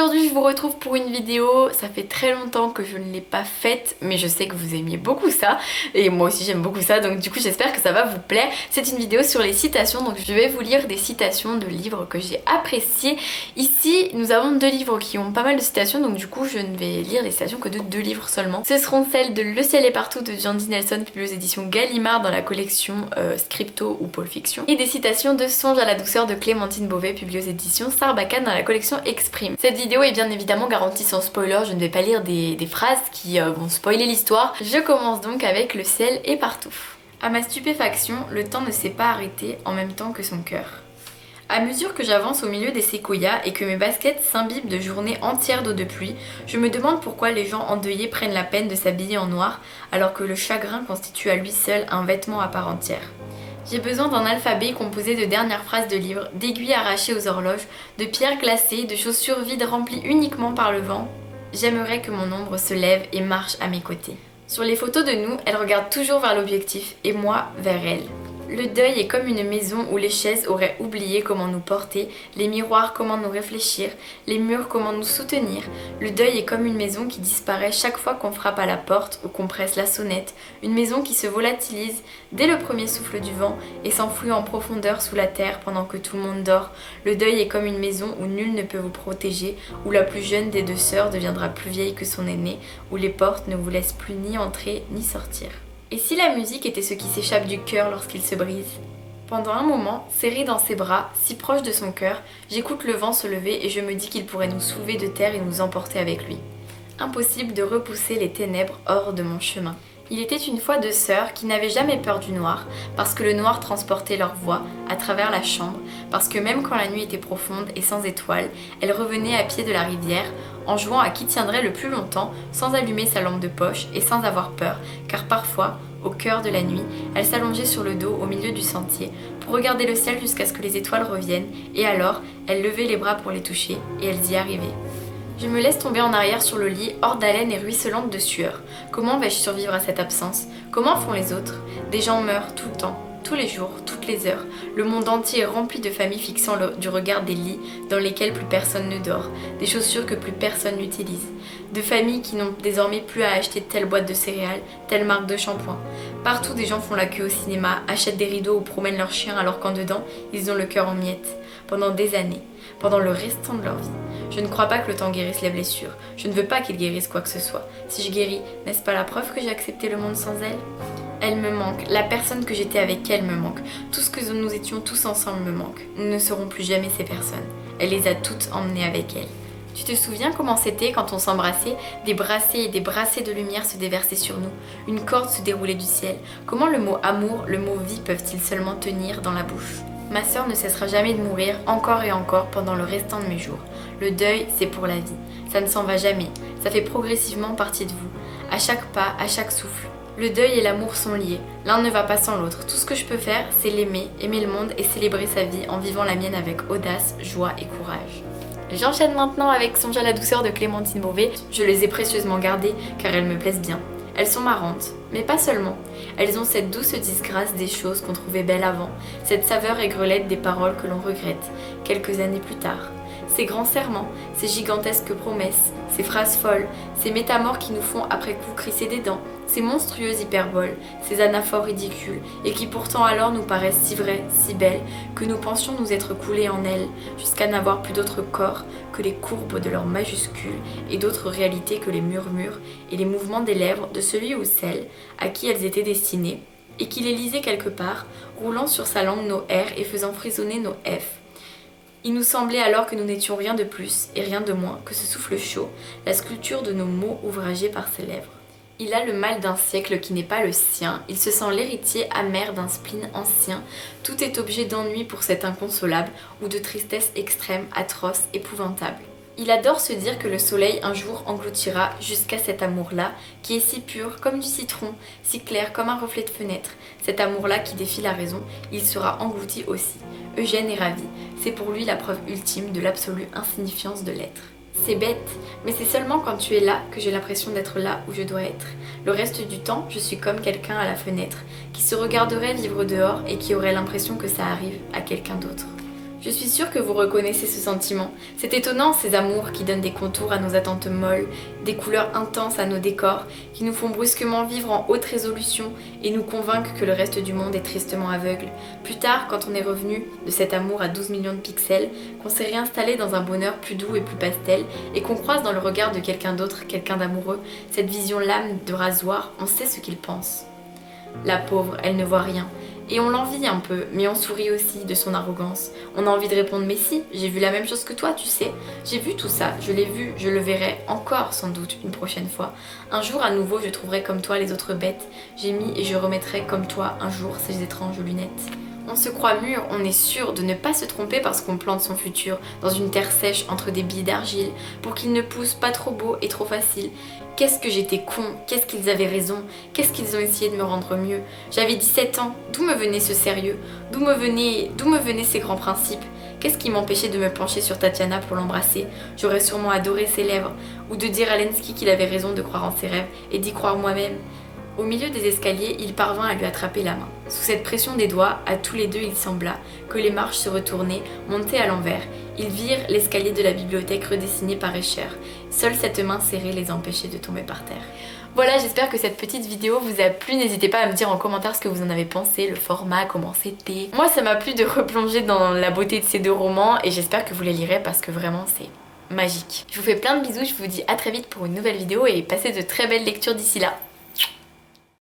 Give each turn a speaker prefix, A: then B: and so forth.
A: Aujourd'hui je vous retrouve pour une vidéo, ça fait très longtemps que je ne l'ai pas faite mais je sais que vous aimiez beaucoup ça et moi aussi j'aime beaucoup ça, donc du coup j'espère que ça va vous plaire. C'est une vidéo sur les citations, donc je vais vous lire des citations de livres que j'ai appréciés. Ici nous avons deux livres qui ont pas mal de citations, donc du coup je ne vais lire les citations que de deux livres seulement. Ce seront celles de Le ciel est partout de Jandy Nelson publié aux éditions Gallimard dans la collection Scripto ou Pulp Fiction, et des citations de Songe à la douceur de Clémentine Beauvais publié aux éditions Sarbacane dans la collection Exprime. Cette vidéo est bien évidemment garantie sans spoiler, je ne vais pas lire des phrases qui vont spoiler l'histoire. Je commence donc avec Le ciel est partout. À ma stupéfaction, le temps ne s'est pas arrêté en même temps que son cœur. À mesure que j'avance au milieu des séquoias et que mes baskets s'imbibent de journées entières d'eau de pluie, je me demande pourquoi les gens endeuillés prennent la peine de s'habiller en noir alors que le chagrin constitue à lui seul un vêtement à part entière. J'ai besoin d'un alphabet composé de dernières phrases de livres, d'aiguilles arrachées aux horloges, de pierres glacées, de chaussures vides remplies uniquement par le vent. J'aimerais que mon ombre se lève et marche à mes côtés. Sur les photos de nous, elle regarde toujours vers l'objectif et moi vers elle. Le deuil est comme une maison où les chaises auraient oublié comment nous porter, les miroirs comment nous réfléchir, les murs comment nous soutenir. Le deuil est comme une maison qui disparaît chaque fois qu'on frappe à la porte ou qu'on presse la sonnette, une maison qui se volatilise dès le premier souffle du vent et s'enfuit en profondeur sous la terre pendant que tout le monde dort. Le deuil est comme une maison où nul ne peut vous protéger, où la plus jeune des deux sœurs deviendra plus vieille que son aînée, où les portes ne vous laissent plus ni entrer ni sortir. Et si la musique était ce qui s'échappe du cœur lorsqu'il se brise ? Pendant un moment, serré dans ses bras, si proche de son cœur, j'écoute le vent se lever et je me dis qu'il pourrait nous soulever de terre et nous emporter avec lui. Impossible de repousser les ténèbres hors de mon chemin. Il était une fois deux sœurs qui n'avaient jamais peur du noir, parce que le noir transportait leur voix à travers la chambre, parce que même quand la nuit était profonde et sans étoiles, elles revenaient à pied de la rivière, en jouant à qui tiendrait le plus longtemps, sans allumer sa lampe de poche et sans avoir peur, car parfois, au cœur de la nuit, elles s'allongeaient sur le dos au milieu du sentier, pour regarder le ciel jusqu'à ce que les étoiles reviennent, et alors, elles levaient les bras pour les toucher, et elles y arrivaient. Je me laisse tomber en arrière sur le lit, hors d'haleine et ruisselante de sueur. Comment vais-je survivre à cette absence ? Comment font les autres ? Des gens meurent tout le temps, tous les jours, toutes les heures. Le monde entier est rempli de familles fixant du regard des lits dans lesquels plus personne ne dort, des chaussures que plus personne n'utilise, de familles qui n'ont désormais plus à acheter telle boîte de céréales, telle marque de shampoing. Partout, des gens font la queue au cinéma, achètent des rideaux ou promènent leurs chiens alors qu'en dedans, ils ont le cœur en miettes. Pendant des années, pendant le restant de leur vie. Je ne crois pas que le temps guérisse les blessures. Je ne veux pas qu'il guérisse quoi que ce soit. Si je guéris, n'est-ce pas la preuve que j'ai accepté le monde sans elle ? Elle me manque. La personne que j'étais avec elle me manque. Tout ce que nous étions tous ensemble me manque. Nous ne serons plus jamais ces personnes. Elle les a toutes emmenées avec elle. Tu te souviens comment c'était quand on s'embrassait ? Des brassées et des brassées de lumière se déversaient sur nous. Une corde se déroulait du ciel. Comment le mot amour, le mot vie peuvent-ils seulement tenir dans la bouche ? Ma sœur ne cessera jamais de mourir encore et encore pendant le restant de mes jours. Le deuil, c'est pour la vie. Ça ne s'en va jamais. Ça fait progressivement partie de vous. À chaque pas, à chaque souffle. Le deuil et l'amour sont liés. L'un ne va pas sans l'autre. Tout ce que je peux faire, c'est l'aimer, aimer le monde et célébrer sa vie en vivant la mienne avec audace, joie et courage. J'enchaîne maintenant avec Songe à la douceur de Clémentine Beauvais. Je les ai précieusement gardées car elles me plaisent bien. Elles sont marrantes, mais pas seulement. Elles ont cette douce disgrâce des choses qu'on trouvait belles avant, cette saveur aigrelette des paroles que l'on regrette, quelques années plus tard. Ces grands serments, ces gigantesques promesses, ces phrases folles, ces métamores qui nous font après coup crisser des dents, ces monstrueuses hyperboles, ces anaphores ridicules, et qui pourtant alors nous paraissent si vraies, si belles, que nous pensions nous être coulés en elles, jusqu'à n'avoir plus d'autre corps que les courbes de leurs majuscules et d'autres réalités que les murmures et les mouvements des lèvres de celui ou celle à qui elles étaient destinées, et qui les lisait quelque part, roulant sur sa langue nos R et faisant frissonner nos F. Il nous semblait alors que nous n'étions rien de plus et rien de moins que ce souffle chaud, la sculpture de nos mots ouvragés par ses lèvres. Il a le mal d'un siècle qui n'est pas le sien, il se sent l'héritier amer d'un spleen ancien, tout est objet d'ennui pour cet inconsolable ou de tristesse extrême, atroce, épouvantable. Il adore se dire que le soleil un jour engloutira jusqu'à cet amour-là, qui est si pur comme du citron, si clair comme un reflet de fenêtre. Cet amour-là qui défie la raison, il sera englouti aussi. Eugène est ravi, c'est pour lui la preuve ultime de l'absolue insignifiance de l'être. C'est bête, mais c'est seulement quand tu es là que j'ai l'impression d'être là où je dois être. Le reste du temps, je suis comme quelqu'un à la fenêtre, qui se regarderait vivre dehors et qui aurait l'impression que ça arrive à quelqu'un d'autre. Je suis sûre que vous reconnaissez ce sentiment. C'est étonnant ces amours qui donnent des contours à nos attentes molles, des couleurs intenses à nos décors, qui nous font brusquement vivre en haute résolution et nous convainquent que le reste du monde est tristement aveugle. Plus tard, quand on est revenu de cet amour à 12 millions de pixels, qu'on s'est réinstallé dans un bonheur plus doux et plus pastel, et qu'on croise dans le regard de quelqu'un d'autre, quelqu'un d'amoureux, cette vision lame de rasoir, on sait ce qu'il pense. La pauvre, elle ne voit rien. Et on l'envie un peu, mais on sourit aussi de son arrogance. On a envie de répondre mais si, j'ai vu la même chose que toi, tu sais. J'ai vu tout ça, je l'ai vu, je le verrai encore sans doute une prochaine fois. Un jour à nouveau je trouverai comme toi les autres bêtes. J'ai mis et je remettrai comme toi un jour ces étranges lunettes. On se croit mûr, on est sûr de ne pas se tromper parce qu'on plante son futur dans une terre sèche entre des billes d'argile pour qu'il ne pousse pas trop beau et trop facile. Qu'est-ce que j'étais con, qu'est-ce qu'ils avaient raison, qu'est-ce qu'ils ont essayé de me rendre mieux. J'avais 17 ans, d'où me venait ce sérieux, d'où me venaient ces grands principes. Qu'est-ce qui m'empêchait de me pencher sur Tatiana pour l'embrasser? J'aurais sûrement adoré ses lèvres, ou de dire à Lenski qu'il avait raison de croire en ses rêves et d'y croire moi-même. Au milieu des escaliers, il parvint à lui attraper la main. Sous cette pression des doigts, à tous les deux il sembla que les marches se retournaient, montaient à l'envers. Ils virent l'escalier de la bibliothèque redessiné par Escher. Seule cette main serrée les empêchait de tomber par terre. Voilà, j'espère que cette petite vidéo vous a plu. N'hésitez pas à me dire en commentaire ce que vous en avez pensé, le format, comment c'était. Moi ça m'a plu de replonger dans la beauté de ces deux romans et j'espère que vous les lirez parce que vraiment c'est magique. Je vous fais plein de bisous, je vous dis à très vite pour une nouvelle vidéo et passez de très belles lectures d'ici là.